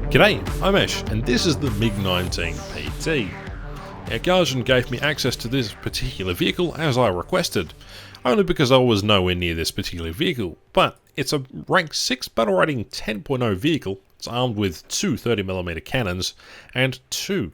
G'day, I'm Ash, and this is the MiG-19 PT. Now, Guardian gave me access to this particular vehicle as I requested, only because I was nowhere near this particular vehicle, but it's a rank 6 battle rating 10.0 vehicle. It's armed with two 30mm cannons and two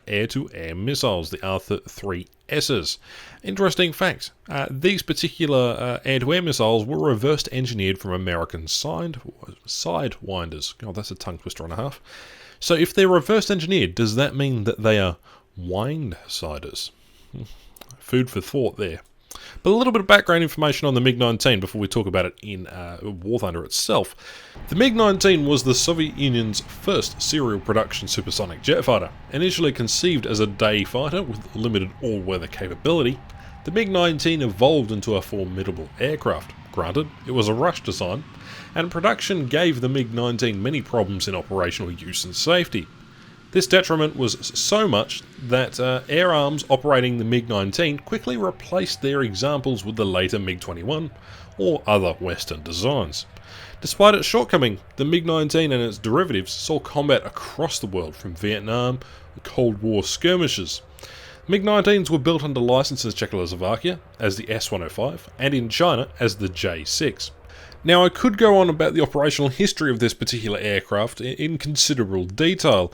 air-to-air missiles, the R3Ss. Interesting fact, these particular air-to-air missiles were reverse engineered from American sidewinders. God, that's a tongue twister and a half. So if they're reverse engineered, does that mean that they are wind-siders? Food for thought there. But a little bit of background information on the MiG-19 before we talk about it in War Thunder itself. The MiG-19 was the Soviet Union's first serial production supersonic jet fighter. Initially conceived as a day fighter with limited all-weather capability, the MiG-19 evolved into a formidable aircraft. Granted, it was a rush design, and production gave the MiG-19 many problems in operational use and safety. This detriment was so much that air arms operating the MiG-19 quickly replaced their examples with the later MiG-21 or other Western designs. Despite its shortcoming, the MiG-19 and its derivatives saw combat across the world, from Vietnam to Cold War skirmishes. MiG-19s were built under license in Czechoslovakia as the S-105 and in China as the J-6. Now, I could go on about the operational history of this particular aircraft in considerable detail.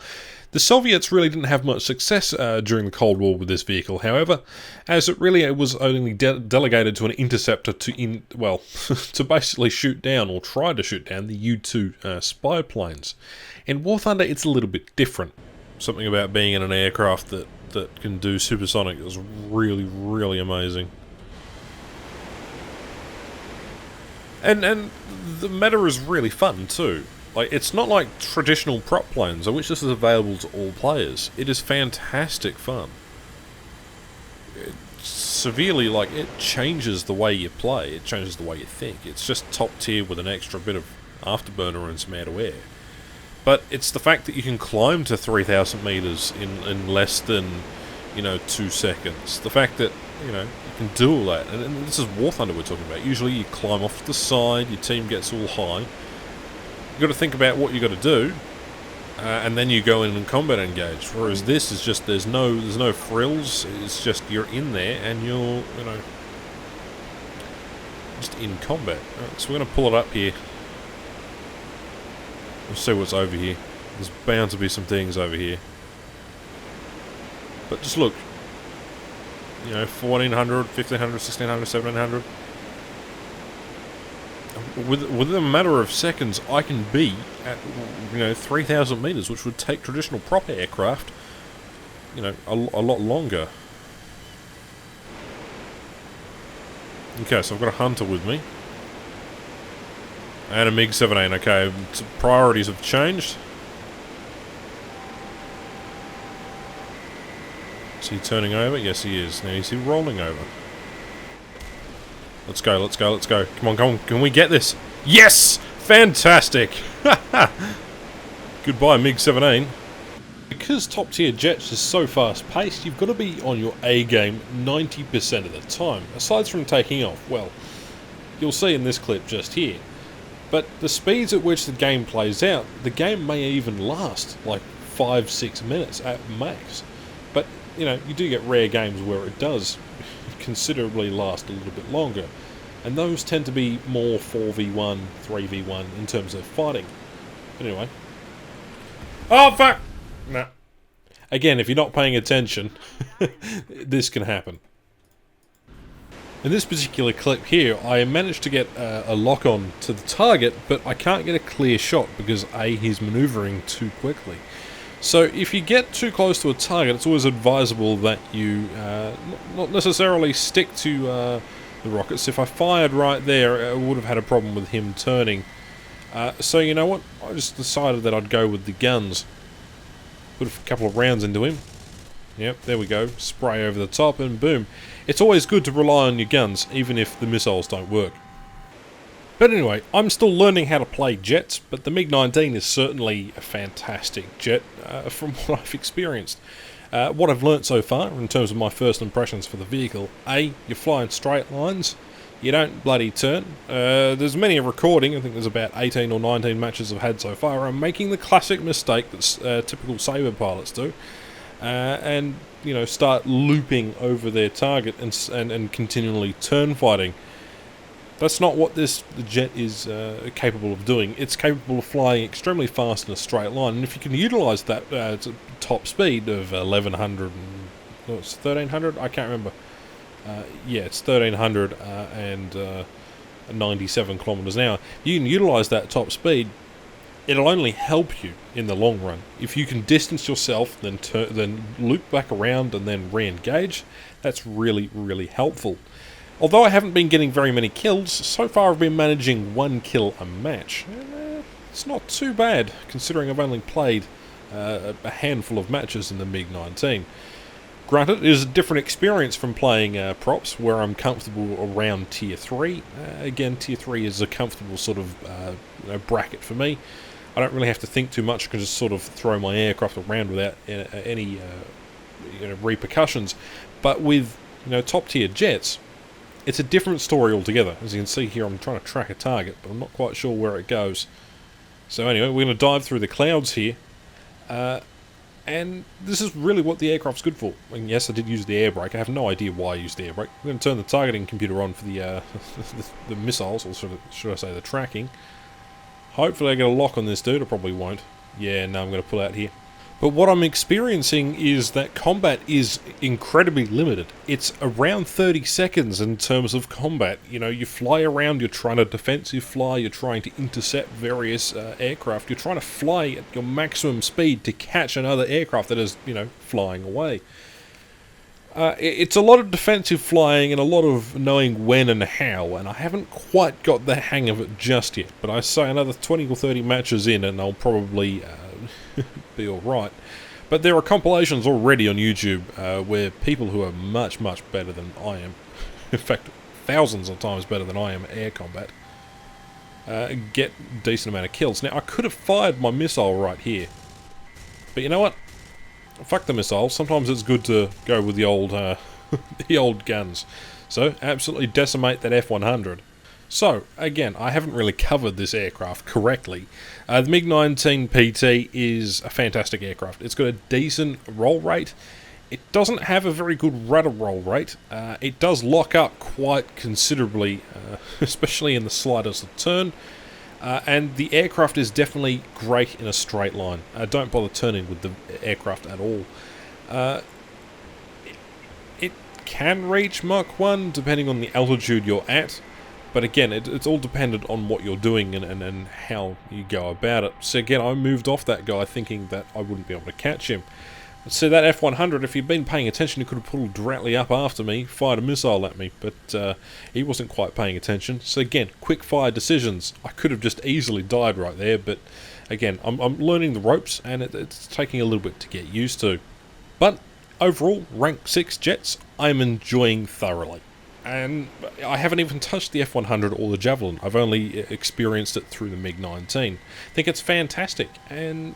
The Soviets really didn't have much success during the Cold War with this vehicle, however, as it was only delegated to an interceptor to basically shoot down, or try to shoot down, the U-2 spy planes. In War Thunder, it's a little bit different. Something about being in an aircraft that can do supersonic is really, really amazing. And the meta is really fun too. Like, it's not like traditional prop planes, I wish this is available to all players. It is fantastic fun. It changes the way you play, it changes the way you think. It's just top tier with an extra bit of afterburner and some air-to-air. But it's the fact that you can climb to 3,000 meters in less than, 2 seconds. The fact that, you can do all that. And this is War Thunder we're talking about. Usually you climb off the side, your team gets all high. You've got to think about what you got to do, and then you go in and combat engage. Whereas this is just, there's no frills. It's just you're in there and you're, just in combat. Right, so we're going to pull it up here. We'll see what's over here. There's bound to be some things over here. But just look. 1400, 1500, 1600, 1700. Within a matter of seconds, I can be at 3,000 meters, which would take traditional prop aircraft, a lot longer. Okay, so I've got a Hunter with me and a MiG-17. Okay, priorities have changed. Is he turning over? Yes, he is. Now, is he rolling over? Let's go, let's go, let's go. Come on, can we get this? Yes! Fantastic! Goodbye, MiG-17. Because top tier jets is so fast paced, you've got to be on your A game 90% of the time. Aside from taking off, well, you'll see in this clip just here. But the speeds at which the game plays out, the game may even last like 5-6 minutes at max. But, you do get rare games where it does considerably last a little bit longer, and those tend to be more 4v1, 3v1 in terms of fighting. But anyway. Oh fuck! Nah. Again, if you're not paying attention, this can happen. In this particular clip here, I managed to get a lock on to the target, but I can't get a clear shot because he's maneuvering too quickly. So if you get too close to a target, it's always advisable that you not necessarily stick to the rockets. If I fired right there, I would have had a problem with him turning. So you know what? I just decided that I'd go with the guns. Put a couple of rounds into him. Yep, there we go. Spray over the top and boom. It's always good to rely on your guns, even if the missiles don't work. But anyway, I'm still learning how to play jets, but the MiG-19 is certainly a fantastic jet from what I've experienced. What I've learnt so far, in terms of my first impressions for the vehicle, A, you fly in straight lines, you don't bloody turn. There's many a recording, I think there's about 18 or 19 matches I've had so far. I'm making the classic mistake that typical saber pilots do, and you know, start looping over their target and continually turn fighting. That's not what the jet is capable of doing. It's capable of flying extremely fast in a straight line, and if you can utilise that top speed of 1100, it's 1300, I can't remember. Yeah, it's 1300 and 97 kilometers an hour. You can utilise that top speed. It'll only help you in the long run. If you can distance yourself, then loop back around and then re-engage, that's really, really helpful. Although I haven't been getting very many kills, so far I've been managing 1 kill a match. It's not too bad, considering I've only played a handful of matches in the MiG-19. Granted, it is a different experience from playing props, where I'm comfortable around Tier 3. Again, Tier 3 is a comfortable sort of bracket for me. I don't really have to think too much. I can just sort of throw my aircraft around without any repercussions. But with top tier jets, it's a different story altogether. As you can see here, I'm trying to track a target, but I'm not quite sure where it goes. So anyway, we're going to dive through the clouds here. And this is really what the aircraft's good for. And yes, I did use the air brake. I have no idea why I used the air brake. I'm going to turn the targeting computer on for the the missiles, or should I say the tracking. Hopefully I get a lock on this dude. I probably won't. Yeah, no, I'm going to pull out here. But what I'm experiencing is that combat is incredibly limited. It's around 30 seconds in terms of combat. You know, you fly around, you're trying to defensive fly, you're trying to intercept various aircraft, you're trying to fly at your maximum speed to catch another aircraft that is, flying away. It's a lot of defensive flying and a lot of knowing when and how, and I haven't quite got the hang of it just yet. But I say another 20 or 30 matches in and I'll probably be alright. But there are compilations already on YouTube where people who are much, much better than I am, in fact, thousands of times better than I am at air combat, get a decent amount of kills. Now, I could have fired my missile right here, but you know what? Fuck the missiles. Sometimes it's good to go with the old the old guns. So, absolutely decimate that F-100. So, again, I haven't really covered this aircraft correctly. The MiG-19 PT is a fantastic aircraft. It's got a decent roll rate. It doesn't have a very good rudder roll rate. It does lock up quite considerably, especially in the slightest of turn. And the aircraft is definitely great in a straight line. Don't bother turning with the aircraft at all. It can reach Mach 1 depending on the altitude you're at. But again, it's all dependent on what you're doing and how you go about it. So again, I moved off that guy thinking that I wouldn't be able to catch him. So that F-100, if you'd been paying attention, he could have pulled directly up after me, fired a missile at me, but he wasn't quite paying attention. So again, quick fire decisions. I could have just easily died right there, but again, I'm learning the ropes, and it's taking a little bit to get used to. But overall, rank 6 jets, I'm enjoying thoroughly. And I haven't even touched the F-100 or the Javelin. I've only experienced it through the MiG-19. I think it's fantastic, and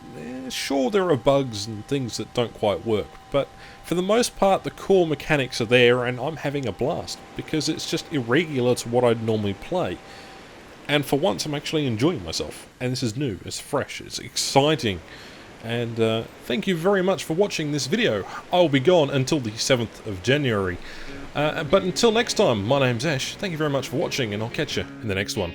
sure, there are bugs and things that don't quite work, but for the most part the core mechanics are there, and I'm having a blast, because it's just irregular to what I'd normally play. And for once I'm actually enjoying myself, and this is new, it's fresh, it's exciting. And thank you very much for watching this video. I'll be gone until the 7th of January. But until next time, my name's Ash, thank you very much for watching, and I'll catch you in the next one.